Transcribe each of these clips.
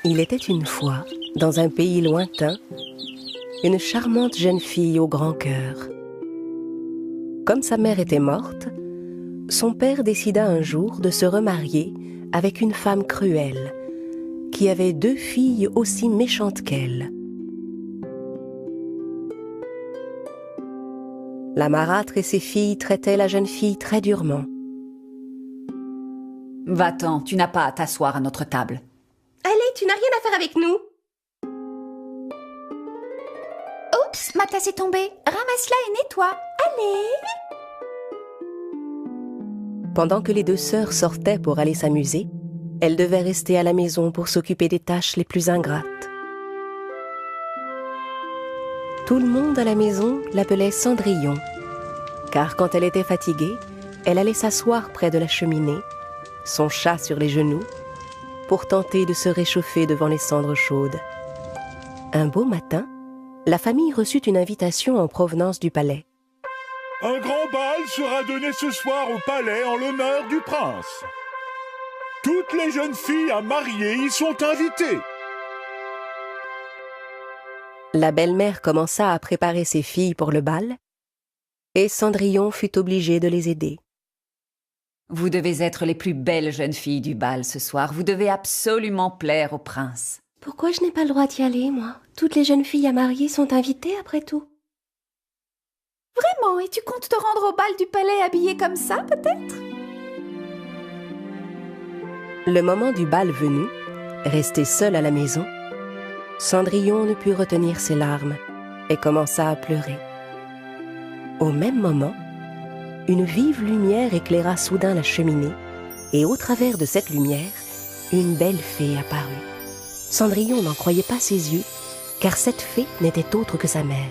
Il était une fois, dans un pays lointain, une charmante jeune fille au grand cœur. Comme sa mère était morte, son père décida un jour de se remarier avec une femme cruelle, qui avait 2 filles aussi méchantes qu'elle. La marâtre et ses filles traitaient la jeune fille très durement. « Va-t'en, tu n'as pas à t'asseoir à notre table. » Allez, tu n'as rien à faire avec nous. Oups, ma tasse est tombée. Ramasse-la et nettoie. Allez. Pendant que les 2 sœurs sortaient pour aller s'amuser, elle devait rester à la maison pour s'occuper des tâches les plus ingrates. Tout le monde à la maison l'appelait Cendrillon, car quand elle était fatiguée, elle allait s'asseoir près de la cheminée, son chat sur les genoux, pour tenter de se réchauffer devant les cendres chaudes. Un beau matin, la famille reçut une invitation en provenance du palais. Un grand bal sera donné ce soir au palais en l'honneur du prince. Toutes les jeunes filles à marier y sont invitées. La belle-mère commença à préparer ses filles pour le bal, et Cendrillon fut obligée de les aider. Vous devez être les plus belles jeunes filles du bal ce soir. Vous devez absolument plaire au prince. Pourquoi je n'ai pas le droit d'y aller, moi? Toutes les jeunes filles à marier sont invitées, après tout. Vraiment? Et tu comptes te rendre au bal du palais habillée comme ça, peut-être? Le moment du bal venu, restée seule à la maison, Cendrillon ne put retenir ses larmes et commença à pleurer. Au même moment, une vive lumière éclaira soudain la cheminée, et au travers de cette lumière, une belle fée apparut. Cendrillon n'en croyait pas ses yeux, car cette fée n'était autre que sa mère.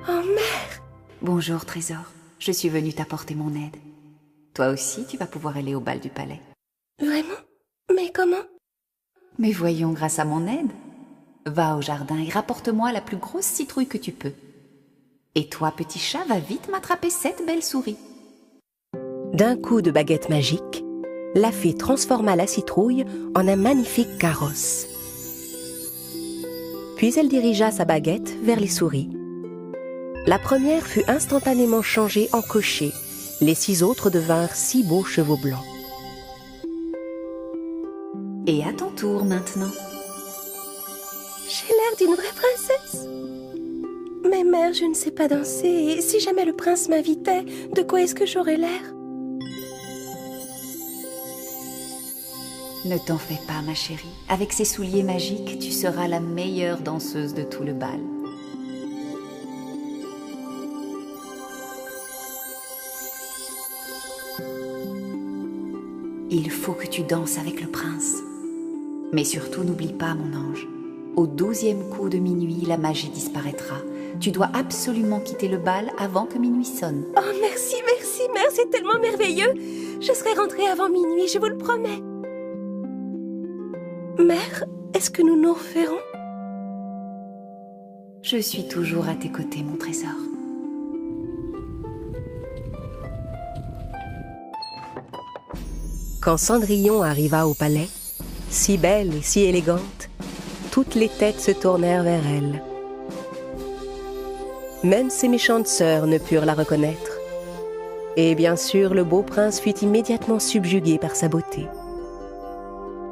Oh, mère! Bonjour, Trésor. Je suis venue t'apporter mon aide. Toi aussi, tu vas pouvoir aller au bal du palais. Vraiment? Mais comment? Mais voyons, grâce à mon aide. Va au jardin et rapporte-moi la plus grosse citrouille que tu peux. Et toi, petit chat, va vite m'attraper cette belle souris. D'un coup de baguette magique, la fée transforma la citrouille en un magnifique carrosse. Puis elle dirigea sa baguette vers les souris. La première fut instantanément changée en cocher. Les 6 autres devinrent 6 beaux chevaux blancs. Et à ton tour maintenant. J'ai l'air d'une vraie princesse. Mais mère, je ne sais pas danser. Et si jamais le prince m'invitait, de quoi est-ce que j'aurais l'air? Ne t'en fais pas, ma chérie. Avec ces souliers magiques, tu seras la meilleure danseuse de tout le bal. Il faut que tu danses avec le prince. Mais surtout, n'oublie pas, mon ange. Au 12e coup de minuit, la magie disparaîtra. Tu dois absolument quitter le bal avant que minuit sonne. Oh, merci, merci, mère, c'est tellement merveilleux. Je serai rentrée avant minuit, je vous le promets. Mère, est-ce que nous nous referrons? Je suis toujours à tes côtés, mon trésor. Quand Cendrillon arriva au palais, si belle et si élégante, toutes les têtes se tournèrent vers elle. Même ses méchantes sœurs ne purent la reconnaître. Et bien sûr, le beau prince fut immédiatement subjugué par sa beauté.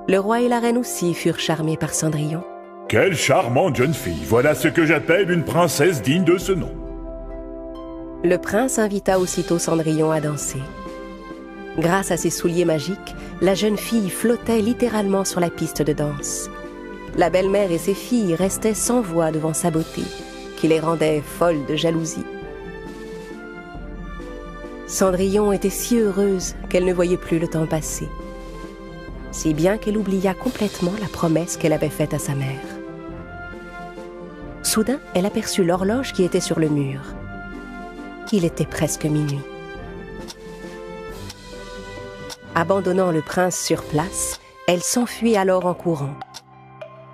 Le roi et la reine aussi furent charmés par Cendrillon. Quelle charmante jeune fille! Voilà ce que j'appelle une princesse digne de ce nom. Le prince invita aussitôt Cendrillon à danser. Grâce à ses souliers magiques, la jeune fille flottait littéralement sur la piste de danse. La belle-mère et ses filles restaient sans voix devant sa beauté, qui les rendait folles de jalousie. Cendrillon était si heureuse qu'elle ne voyait plus le temps passer. Si bien qu'elle oublia complètement la promesse qu'elle avait faite à sa mère. Soudain, elle aperçut l'horloge qui était sur le mur. Il était presque minuit. Abandonnant le prince sur place, elle s'enfuit alors en courant.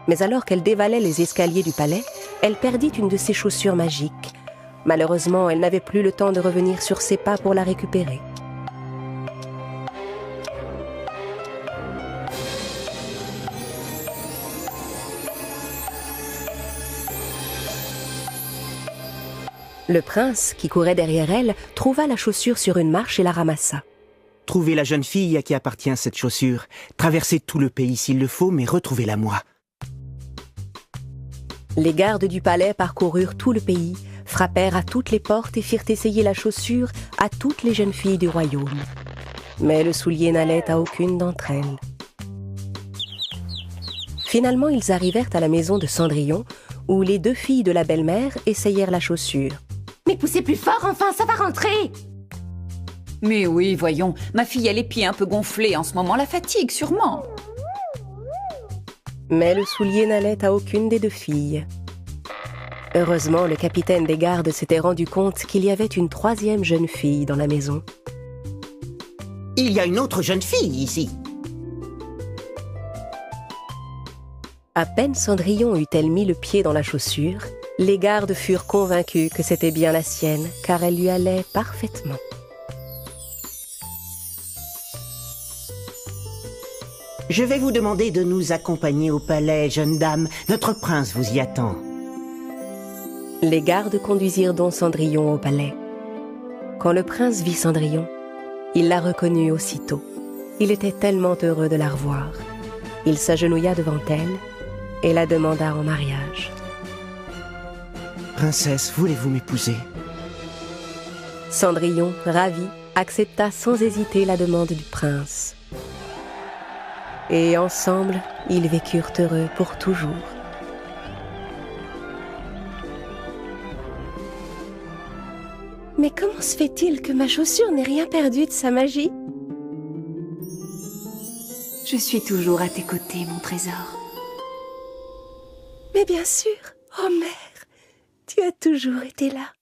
Mais alors qu'elle dévalait les escaliers du palais, elle perdit une de ses chaussures magiques. Malheureusement, elle n'avait plus le temps de revenir sur ses pas pour la récupérer. Le prince, qui courait derrière elle, trouva la chaussure sur une marche et la ramassa. Trouvez la jeune fille à qui appartient cette chaussure. Traversez tout le pays s'il le faut, mais retrouvez-la moi. Les gardes du palais parcoururent tout le pays, frappèrent à toutes les portes et firent essayer la chaussure à toutes les jeunes filles du royaume. Mais le soulier n'allait à aucune d'entre elles. Finalement, ils arrivèrent à la maison de Cendrillon, où les 2 filles de la belle-mère essayèrent la chaussure. Mais poussez plus fort, enfin, ça va rentrer! Mais oui, voyons, ma fille a les pieds un peu gonflés en ce moment, la fatigue sûrement. Mais le soulier n'allait à aucune des 2 filles. Heureusement, le capitaine des gardes s'était rendu compte qu'il y avait une 3e jeune fille dans la maison. Il y a une autre jeune fille ici. À peine Cendrillon eut-elle mis le pied dans la chaussure, les gardes furent convaincus que c'était bien la sienne, car elle lui allait parfaitement. Je vais vous demander de nous accompagner au palais, jeune dame. Notre prince vous y attend. Les gardes conduisirent donc Cendrillon au palais. Quand le prince vit Cendrillon, il la reconnut aussitôt. Il était tellement heureux de la revoir. Il s'agenouilla devant elle et la demanda en mariage. Princesse, voulez-vous m'épouser? Cendrillon, ravi, accepta sans hésiter la demande du prince. Et ensemble, ils vécurent heureux pour toujours. Mais comment se fait-il que ma chaussure n'ait rien perdu de sa magie? Je suis toujours à tes côtés, mon trésor. Mais bien sûr, oh mère, tu as toujours été là.